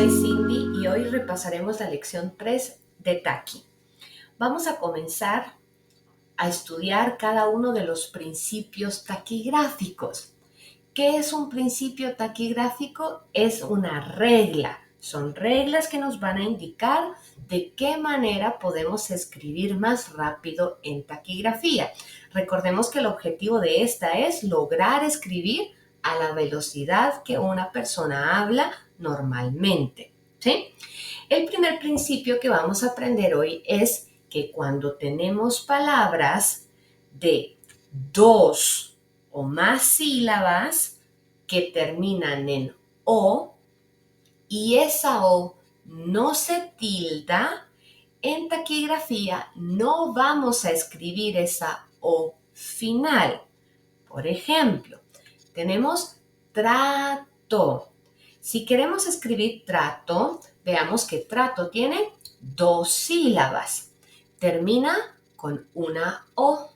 soy Cindy y hoy repasaremos la lección 3 de Taqui. Vamos a comenzar a estudiar cada uno de los principios taquigráficos. ¿Qué es un principio taquigráfico? Es una regla. Son reglas que nos van a indicar de qué manera podemos escribir más rápido en taquigrafía. Recordemos que el objetivo de esta es lograr escribir a la velocidad que una persona habla normalmente, ¿sí? El primer principio que vamos a aprender hoy es que cuando tenemos palabras de 2 o más sílabas que terminan en O y esa O no se tilda, en taquigrafía no vamos a escribir esa O final. Por ejemplo, tenemos trato. Si queremos escribir trato, veamos que trato tiene 2 sílabas. Termina con una O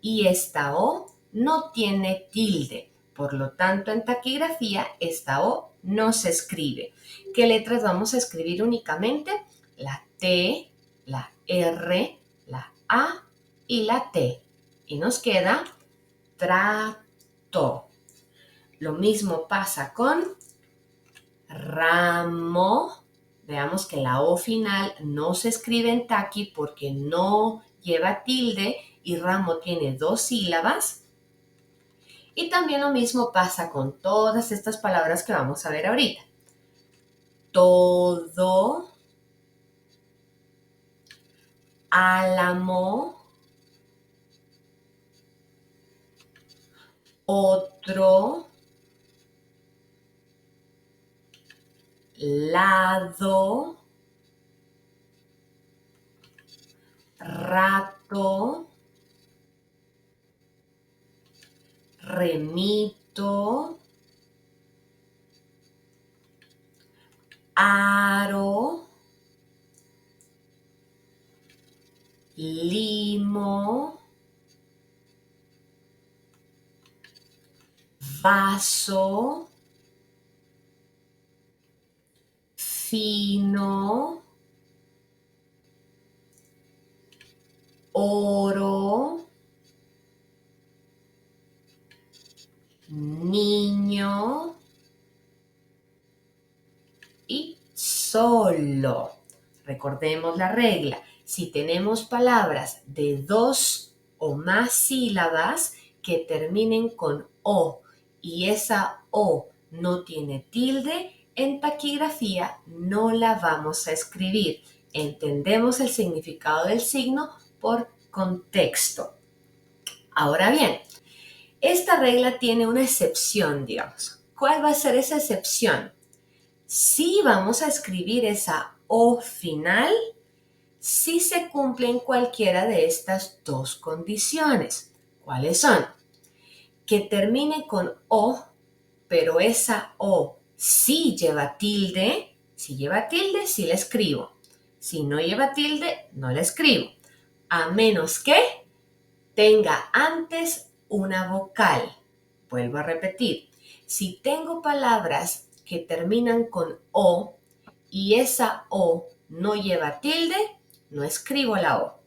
y esta O no tiene tilde. Por lo tanto, en taquigrafía, esta O no se escribe. ¿Qué letras vamos a escribir únicamente? La T, la R, la A y la T. Y nos queda trato. Lo mismo pasa con ramo. Veamos que la O final no se escribe en taqui porque no lleva tilde y ramo tiene 2 sílabas. Y también lo mismo pasa con todas estas palabras que vamos a ver ahorita. Todo, álamo, otro, lado, rato, remito, aro, limo, vaso, fino, oro, niño y solo. Recordemos la regla. Si tenemos palabras de 2 o más sílabas que terminen con O y esa O no tiene tilde, en taquigrafía no la vamos a escribir. Entendemos el significado del signo por contexto. Ahora bien, esta regla tiene una excepción, digamos. ¿Cuál va a ser esa excepción? Si vamos a escribir esa O final, si se cumplen cualquiera de estas 2 condiciones. ¿Cuáles son? Que termine con O, pero esa O sí lleva tilde. Si lleva tilde, sí la escribo. Si no lleva tilde, no la escribo. A menos que tenga antes una vocal. Vuelvo a repetir. Si tengo palabras que terminan con O y esa O no lleva tilde, no escribo la O,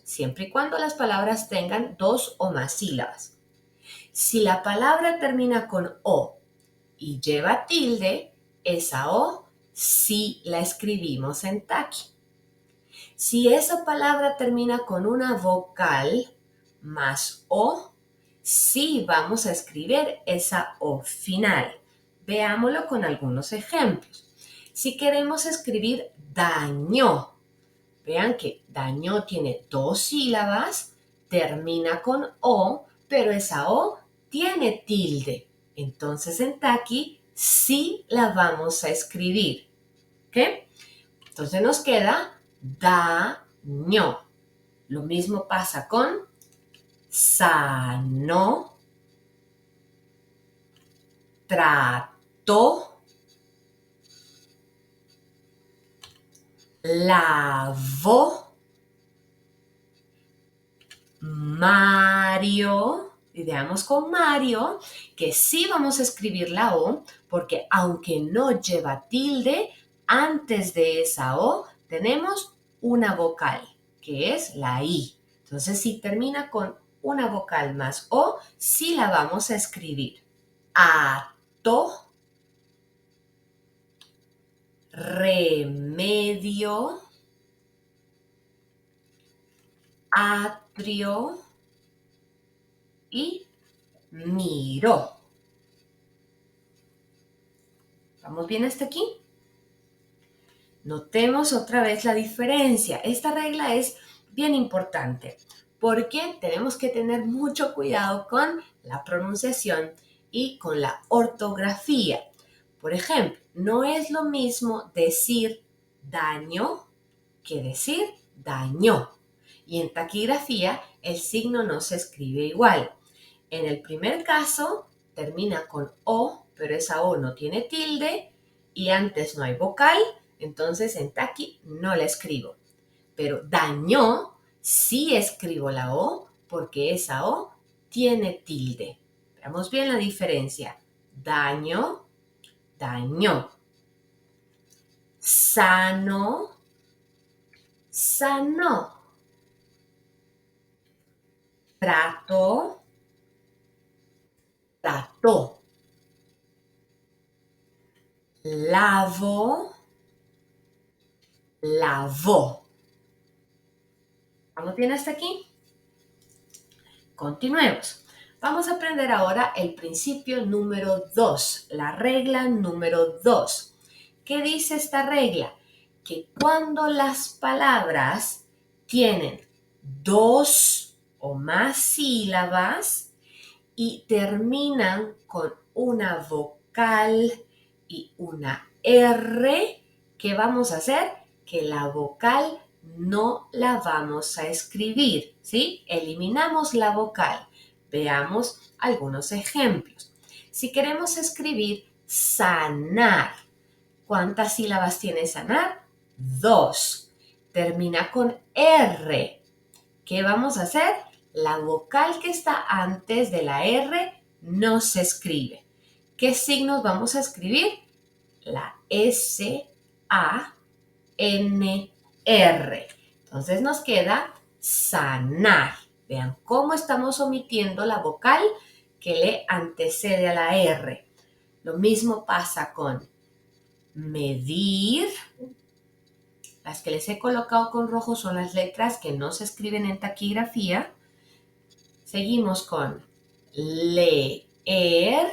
siempre y cuando las palabras tengan 2 o más sílabas. Si la palabra termina con O y lleva tilde, esa O sí la escribimos en taqui. Si esa palabra termina con una vocal más O, sí vamos a escribir esa O final. Veámoslo con algunos ejemplos. Si queremos escribir dañó, vean que dañó tiene 2 sílabas, termina con O, pero esa O tiene tilde. Entonces en taqui sí la vamos a escribir. ¿Ok? Entonces nos queda dañó. Lo mismo pasa con sanó, trató, lavó, Mario. Y veamos con Mario que sí vamos a escribir la O porque aunque no lleva tilde, Antes de esa O tenemos una vocal, que es la I. Entonces, si termina con una vocal más O, sí la vamos a escribir. Ato, remedio, atrio y miro. ¿Vamos bien hasta aquí? Notemos otra vez la diferencia. Esta regla es bien importante porque tenemos que tener mucho cuidado con la pronunciación y con la ortografía. Por ejemplo, no es lo mismo decir daño que decir dañó. Y en taquigrafía el signo no se escribe igual. En el primer caso termina con O, pero esa O no tiene tilde y antes no hay vocal, entonces en taqui no la escribo. Pero dañó sí escribo la O porque esa O tiene tilde. Veamos bien la diferencia. Daño, dañó. Sano, sanó. Trato, trató. Lavo, lavó. ¿Vamos bien hasta aquí? Continuemos. Vamos a aprender ahora el principio número 2, la regla número 2. ¿Qué dice esta regla? Que cuando las palabras tienen dos o más sílabas y terminan con una vocal y una R, ¿qué vamos a hacer? Que la vocal no la vamos a escribir, ¿sí? Eliminamos la vocal. Veamos algunos ejemplos. Si queremos escribir sanar, ¿cuántas sílabas tiene sanar? 2. Termina con R. ¿Qué vamos a hacer? La vocal que está antes de la R no se escribe. ¿Qué signos vamos a escribir? La S, A, N, R. Entonces nos queda sanar. Vean cómo estamos omitiendo la vocal que le antecede a la R. Lo mismo pasa con medir. Las que les he colocado con rojo son las letras que no se escriben en taquigrafía. Seguimos con leer,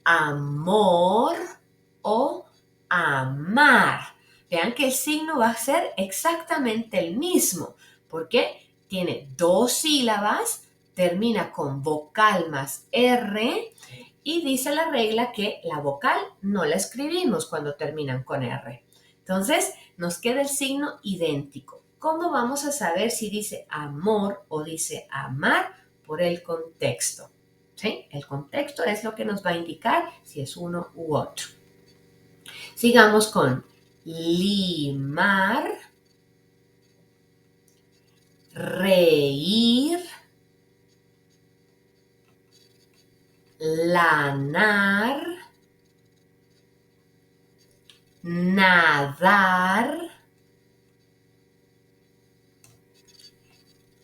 amor o amar. Vean que el signo va a ser exactamente el mismo, porque tiene dos sílabas, termina con vocal más R y dice la regla que la vocal no la escribimos cuando terminan con R. Entonces, nos queda el signo idéntico. ¿Cómo vamos a saber si dice amor o dice amar? Por el contexto. ¿Sí? El contexto es lo que nos va a indicar si es uno u otro. Sigamos con limar, reír, lanar, nadar,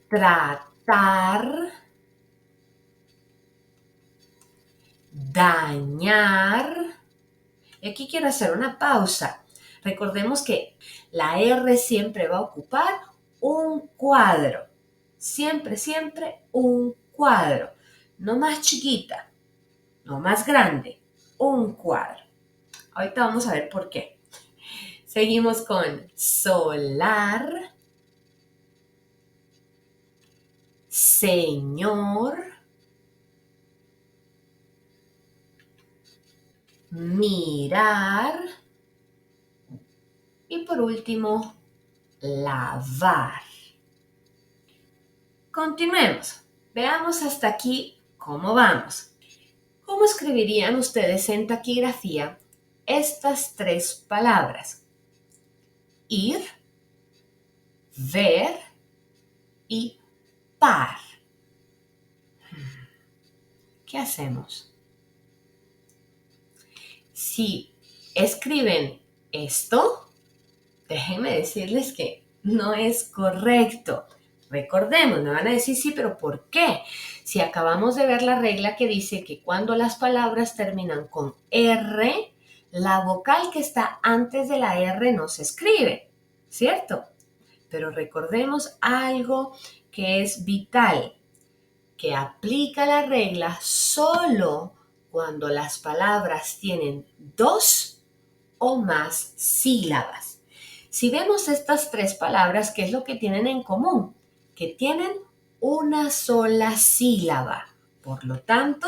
tratar, dañar. Y aquí quiero hacer una pausa. Recordemos que la R siempre va a ocupar un cuadro. Siempre, siempre un cuadro. No más chiquita, no más grande, un cuadro. Ahorita vamos a ver por qué. Seguimos con solar, señor, mirar y por último, lavar. Continuemos. Veamos hasta aquí cómo vamos. ¿Cómo escribirían ustedes en taquigrafía estas tres palabras? Ir, ver y par. ¿Qué hacemos? Si escriben esto, déjenme decirles que no es correcto. Recordemos, me van a decir, sí, pero ¿por qué? Si acabamos de ver la regla que dice que cuando las palabras terminan con R, la vocal que está antes de la R no se escribe, ¿cierto? Pero recordemos algo que es vital, que aplica la regla solo cuando las palabras tienen dos o más sílabas. Si vemos estas tres palabras, ¿qué es lo que tienen en común? Que tienen una sola sílaba. Por lo tanto,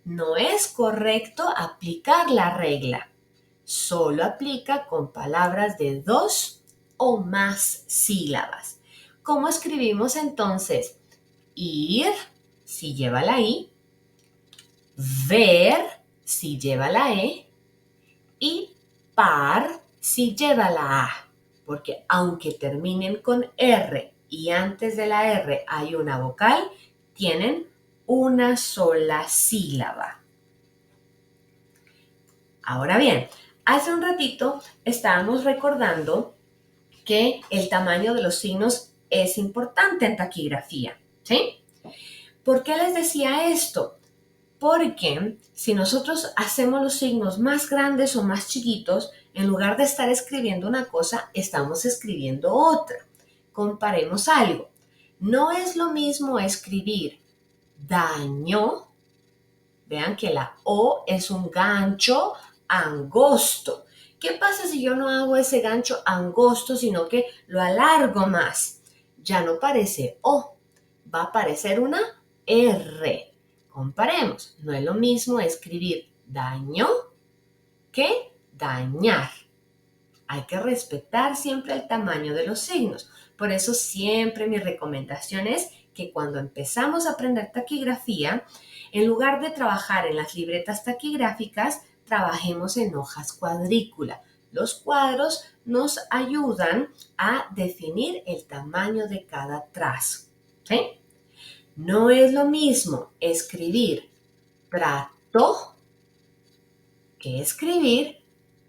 no es correcto aplicar la regla. Solo aplica con palabras de dos o más sílabas. ¿Cómo escribimos entonces? Ir, si lleva la I, ver, si lleva la E, y par, si lleva la A. Porque aunque terminen con R y antes de la R hay una vocal, tienen una sola sílaba. Ahora bien, hace un ratito estábamos recordando que el tamaño de los signos es importante en taquigrafía, ¿sí? ¿Por qué les decía esto? Porque si nosotros hacemos los signos más grandes o más chiquitos, en lugar de estar escribiendo una cosa, estamos escribiendo otra. Comparemos algo. No es lo mismo escribir daño. Vean que la O es un gancho angosto. ¿Qué pasa si yo no hago ese gancho angosto, sino que lo alargo más? Ya no parece O, va a parecer una R. Comparemos, no es lo mismo escribir daño que dañar. Hay que respetar siempre el tamaño de los signos. Por eso siempre mi recomendación es que cuando empezamos a aprender taquigrafía, en lugar de trabajar en las libretas taquigráficas, trabajemos en hojas cuadrícula. Los cuadros nos ayudan a definir el tamaño de cada trazo. ¿Sí? No es lo mismo escribir trato que escribir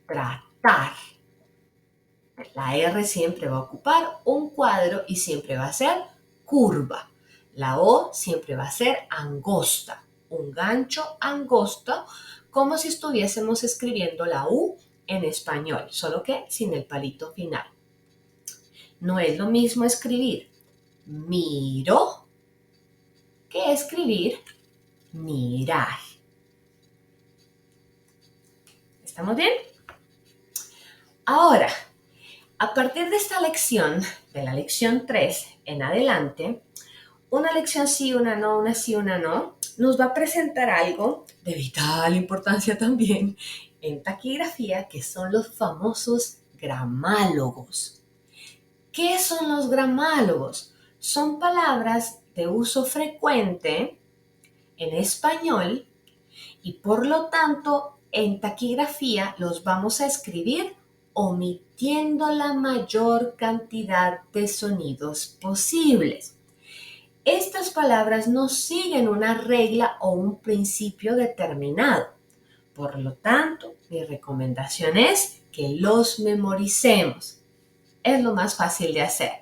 tratar. La R siempre va a ocupar un cuadro y siempre va a ser curva. La O siempre va a ser angosta, un gancho angosto, como si estuviésemos escribiendo la U en español, solo que sin el palito final. No es lo mismo escribir miro que escribir mirar. ¿Estamos bien? Ahora, a partir de esta lección, de la lección 3 en adelante, una lección sí, una no, una sí, una no, nos va a presentar algo de vital importancia también en taquigrafía, que son los famosos gramálogos. ¿Qué son los gramálogos? Son palabras de uso frecuente en español y por lo tanto en taquigrafía los vamos a escribir omitiendo la mayor cantidad de sonidos posibles. Estas palabras no siguen una regla o un principio determinado. Por lo tanto, mi recomendación es que los memoricemos. Es lo más fácil de hacer.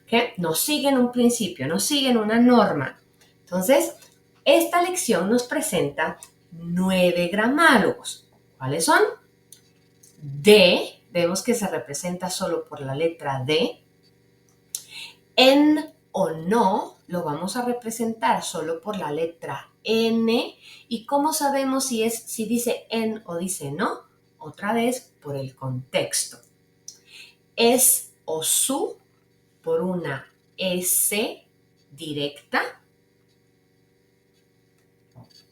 ¿Okay? No siguen un principio, no siguen una norma. Entonces, esta lección nos presenta 9 gramálogos. ¿Cuáles son? D, vemos que se representa solo por la letra D. En o no lo vamos a representar solo por la letra N. ¿Y cómo sabemos si dice en o dice no? Otra vez por el contexto. Es o su por una S directa.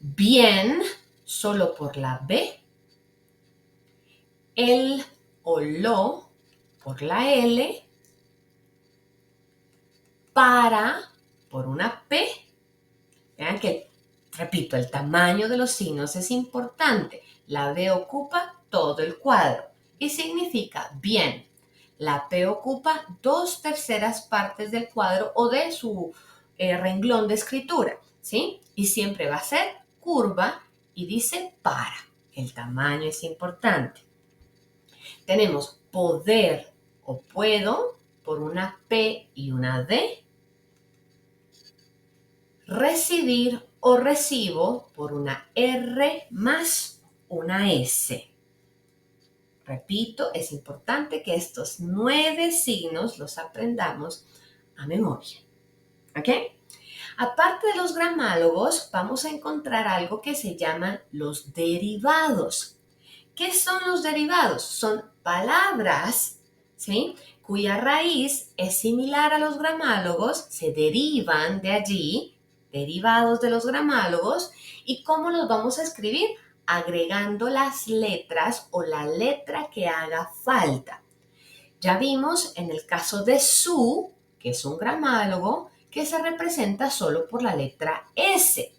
Bien solo por la B. El o lo por la L. Para por una P. Vean que, repito, el tamaño de los signos es importante. La B ocupa todo el cuadro y significa bien. La P ocupa 2/3 partes del cuadro o de su renglón de escritura, ¿sí? Y siempre va a ser curva y dice para. El tamaño es importante. Tenemos poder o puedo por una P y una D. Recibir o recibo por una R más una S. Repito, es importante que estos 9 signos los aprendamos a memoria. ¿Ok? Aparte de los gramálogos, vamos a encontrar algo que se llaman los derivados. ¿Qué son los derivados? Son palabras, ¿sí?, cuya raíz es similar a los gramálogos, se derivan de allí, derivados de los gramálogos. ¿Y cómo los vamos a escribir? Agregando las letras o la letra que haga falta. Ya vimos en el caso de su, que es un gramálogo, que se representa solo por la letra S.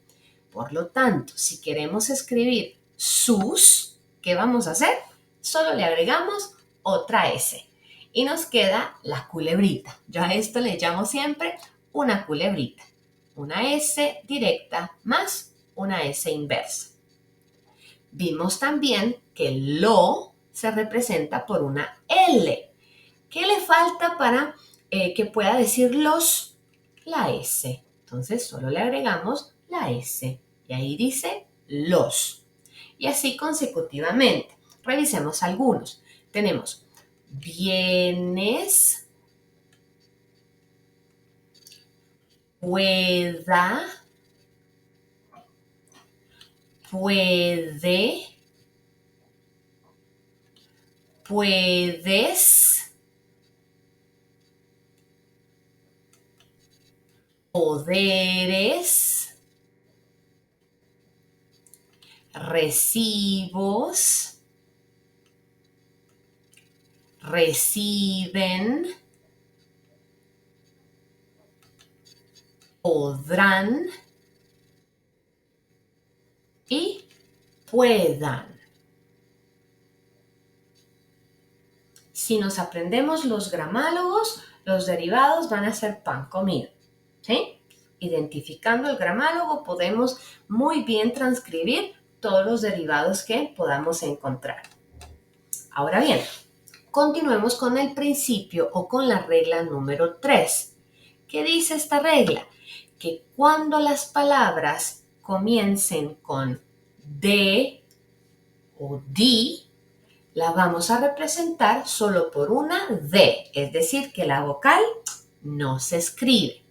Por lo tanto, si queremos escribir sus, ¿qué vamos a hacer? Solo le agregamos otra S y nos queda la culebrita. Yo a esto le llamo siempre una culebrita. Una S directa más una S inversa. Vimos también que lo se representa por una L. ¿Qué le falta para que pueda decir los? La S. Entonces solo le agregamos la S. Y ahí dice los. Y así consecutivamente. Revisemos algunos. Tenemos bienes, pueda, puede, puedes, poderes, recibos, reciben, podrán y puedan. Si nos aprendemos los gramálogos, los derivados van a ser pan comido, ¿sí? Identificando el gramálogo podemos muy bien transcribir todos los derivados que podamos encontrar. Ahora bien, continuemos con el principio o con la regla número 3. ¿Qué dice esta regla? Que cuando las palabras comiencen con de o di, la vamos a representar solo por una D, es decir, que la vocal no se escribe.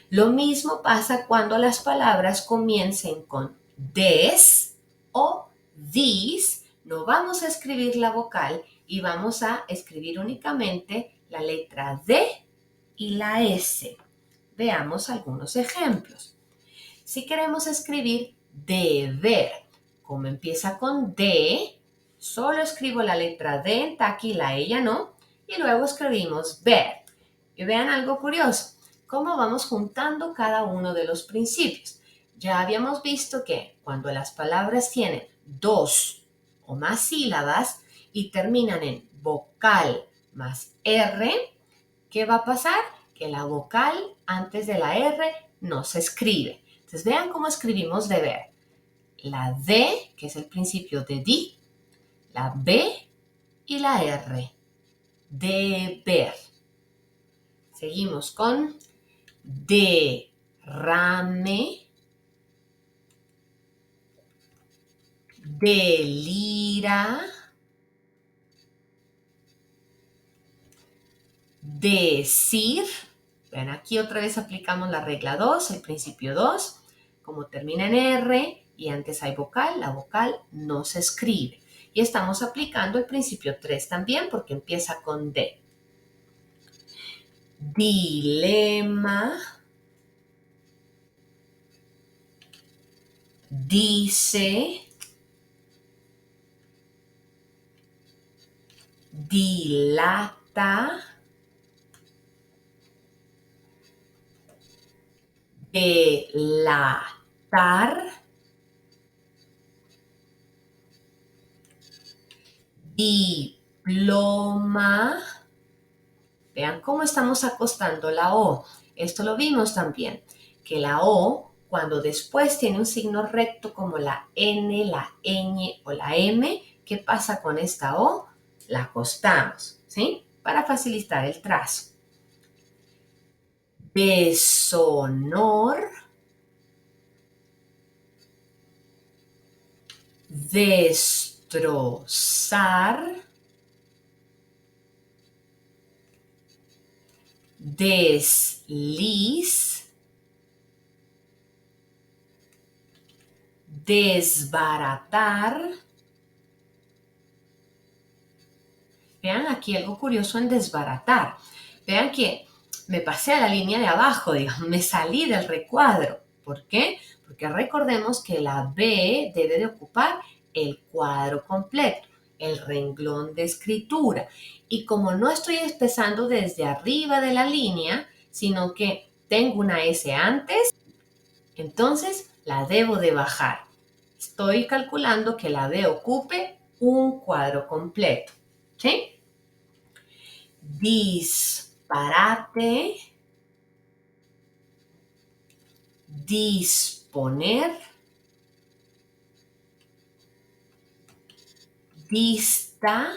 Lo mismo pasa cuando las palabras comiencen con des o dis, no vamos a escribir la vocal y vamos a escribir únicamente la letra D y la S. Veamos algunos ejemplos. Si queremos escribir deber, como empieza con D, solo escribo la letra D en taqui, la E ya no, y luego escribimos ver. Y vean algo curioso, cómo vamos juntando cada uno de los principios. Ya habíamos visto que cuando las palabras tienen 2 o más sílabas y terminan en vocal más R, ¿qué va a pasar? Que la vocal antes de la R no se escribe. Entonces vean cómo escribimos deber. La D, que es el principio de di, la B y la R. Deber. Seguimos con derrame, delira, decir. Ven, aquí otra vez aplicamos la regla 2, el principio 2. Como termina en R y antes hay vocal, la vocal no se escribe. Y estamos aplicando el principio 3 también porque empieza con D. Dilema, dice, dilata, delatar, diploma. Vean cómo estamos acostando la O. Esto lo vimos también, que la O, cuando después tiene un signo recto como la N, la ñ o la M, ¿qué pasa con esta O? la acostamos, ¿sí? Para facilitar el trazo. Deshonor, destrozar, desliz, desbaratar. Vean aquí algo curioso en desbaratar. Vean que me pasé a la línea de abajo, digamos, me salí del recuadro. ¿Por qué? Porque recordemos que la B debe de ocupar el cuadro completo, el renglón de escritura. Y como no estoy empezando desde arriba de la línea, sino que tengo una S antes, entonces la debo de bajar. Estoy calculando que la B ocupe un cuadro completo. ¿Sí? Disparate, disponer, dista,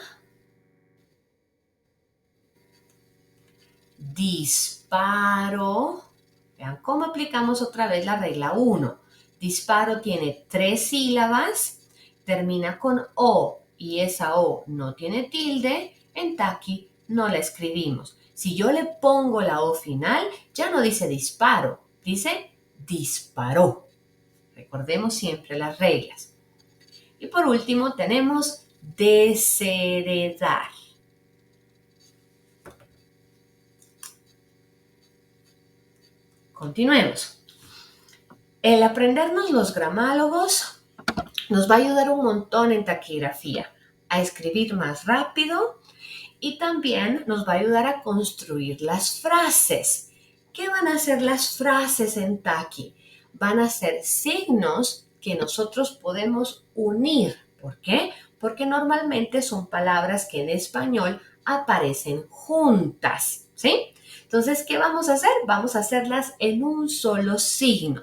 disparo. Vean cómo aplicamos otra vez la regla 1. Disparo tiene 3 sílabas, termina con O y esa O no tiene tilde, en Taki no la escribimos. Si yo le pongo la O final, ya no dice disparo, dice disparó. Recordemos siempre las reglas. Y por último tenemos desheredar. Continuemos. El aprendernos los gramálogos nos va a ayudar un montón en taquigrafía, a escribir más rápido y también nos va a ayudar a construir las frases. ¿Qué van a ser las frases en taqui? Van a ser signos que nosotros podemos unir. ¿Por qué? Porque normalmente son palabras que en español aparecen juntas, ¿sí? Entonces, ¿qué vamos a hacer? Vamos a hacerlas en un solo signo.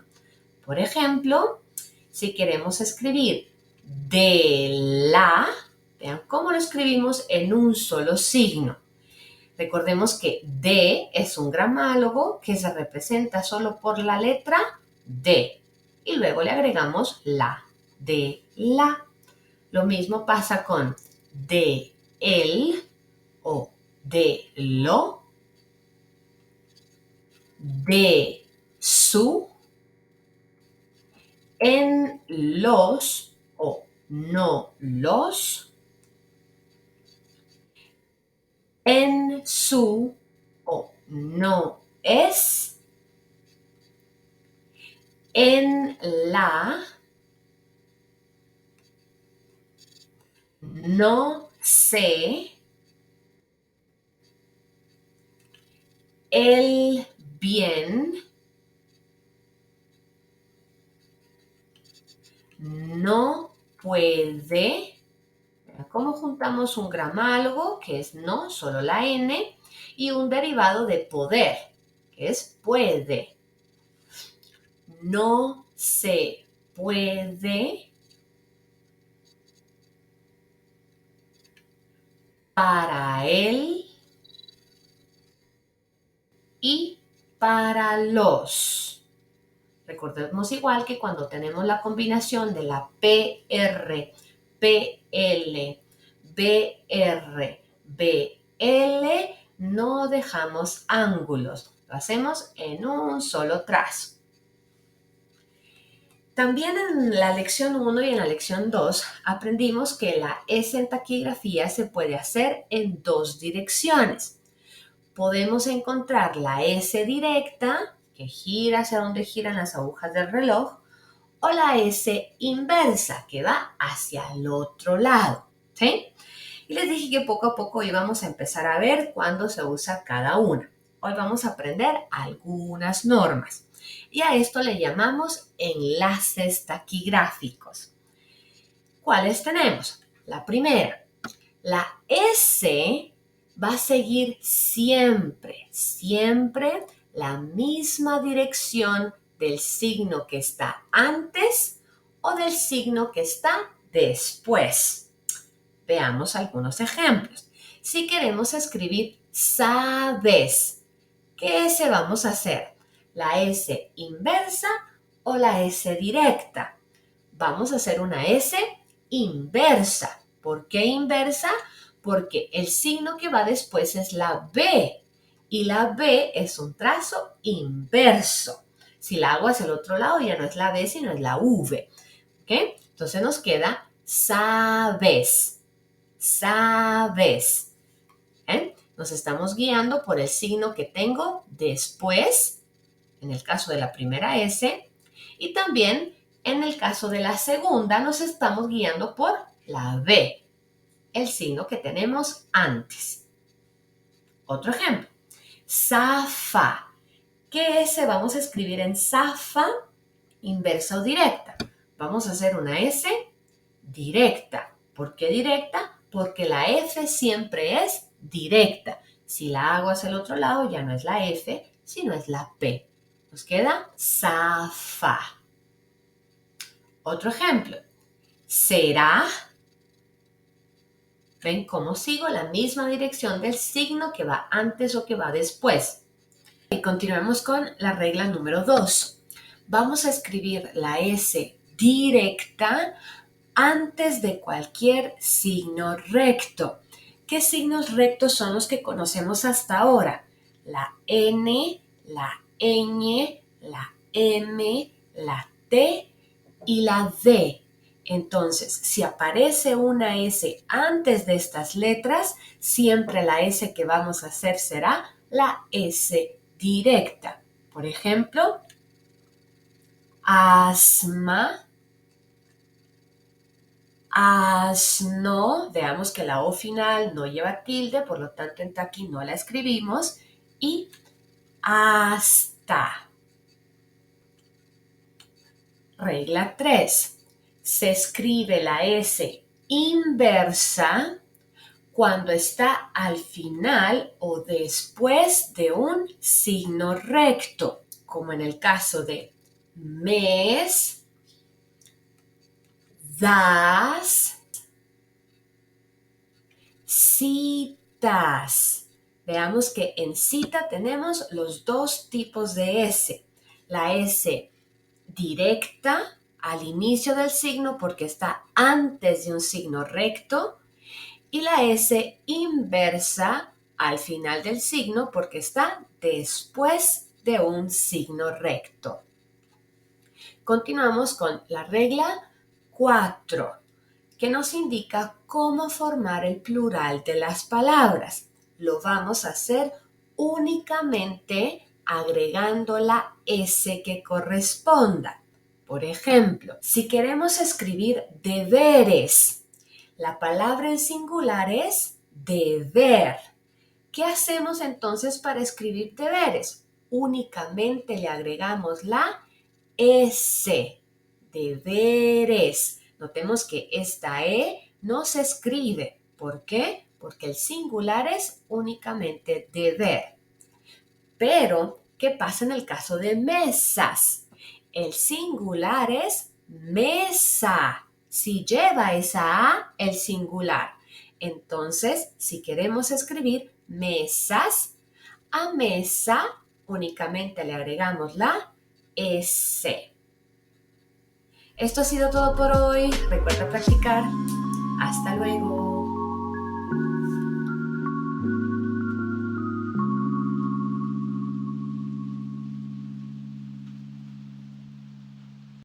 Por ejemplo, si queremos escribir de la, vean cómo lo escribimos en un solo signo. Recordemos que de es un gramálogo que se representa solo por la letra D y luego le agregamos la, de la. Lo mismo pasa con de el o de lo, de su, en los o no los, en su o no es, en la, no sé, el bien, no puede. ¿Cómo juntamos un gramálogo, que es no, solo la N, y un derivado de poder, que es puede? No se puede para él y para los. Recordemos igual que cuando tenemos la combinación de la PR, PL, BR, BL, no dejamos ángulos, lo hacemos en un solo trazo. También en la lección 1 y en la lección 2 aprendimos que la S en taquigrafía se puede hacer en dos direcciones. Podemos encontrar la S directa, que gira hacia donde giran las agujas del reloj, o la S inversa, que va hacia el otro lado, ¿sí? Y les dije que poco a poco íbamos a empezar a ver cuándo se usa cada una. Hoy vamos a aprender algunas normas. Y a esto le llamamos enlaces taquigráficos. ¿Cuáles tenemos? La primera, la S va a seguir siempre, siempre la misma dirección del signo que está antes o del signo que está después. Veamos algunos ejemplos. Si queremos escribir sabes, ¿qué S vamos a hacer? ¿La S inversa o la S directa? Vamos a hacer una S inversa. ¿Por qué inversa? Porque el signo que va después es la B y la B es un trazo inverso. Si la hago hacia el otro lado ya no es la B, sino es la V. ¿Ok? Entonces nos queda sabes, sabes. Nos estamos guiando por el signo que tengo después, en el caso de la primera S, y también en el caso de la segunda nos estamos guiando por la B, el signo que tenemos antes. Otro ejemplo, zafa. ¿Qué S vamos a escribir en zafa? Inversa o directa. Vamos a hacer una S directa. ¿Por qué directa? Porque la F siempre es directa. Si la hago hacia el otro lado ya no es la F, sino es la P. Nos queda zafa. Otro ejemplo. Será. ¿Ven cómo sigo la misma dirección del signo que va antes o que va después? Y continuemos con la regla número 2. Vamos a escribir la S directa antes de cualquier signo recto. ¿Qué signos rectos son los que conocemos hasta ahora? La N, la ñ, la M, la T y la D. Entonces, si aparece una S antes de estas letras, siempre la S que vamos a hacer será la S directa. Por ejemplo, asma, asno, veamos que la O final no lleva tilde, por lo tanto aquí no la escribimos, y hasta. Regla 3. Se escribe la S inversa cuando está al final o después de un signo recto, como en el caso de mes, das, citas. Veamos que en cita tenemos los dos tipos de S. La S directa al inicio del signo porque está antes de un signo recto y la S inversa al final del signo porque está después de un signo recto. Continuamos con la regla 4, que nos indica cómo formar el plural de las palabras. Lo vamos a hacer únicamente agregando la S que corresponda. Por ejemplo, si queremos escribir deberes, la palabra en singular es deber. ¿Qué hacemos entonces para escribir deberes? Únicamente le agregamos la S, deberes. Notemos que esta E no se escribe. ¿Por qué? Porque el singular es únicamente deber. Pero, ¿qué pasa en el caso de mesas? El singular es mesa. Si lleva esa A, el singular. Entonces, si queremos escribir mesas, a mesa únicamente le agregamos la S. Esto ha sido todo por hoy. Recuerda practicar. Hasta luego.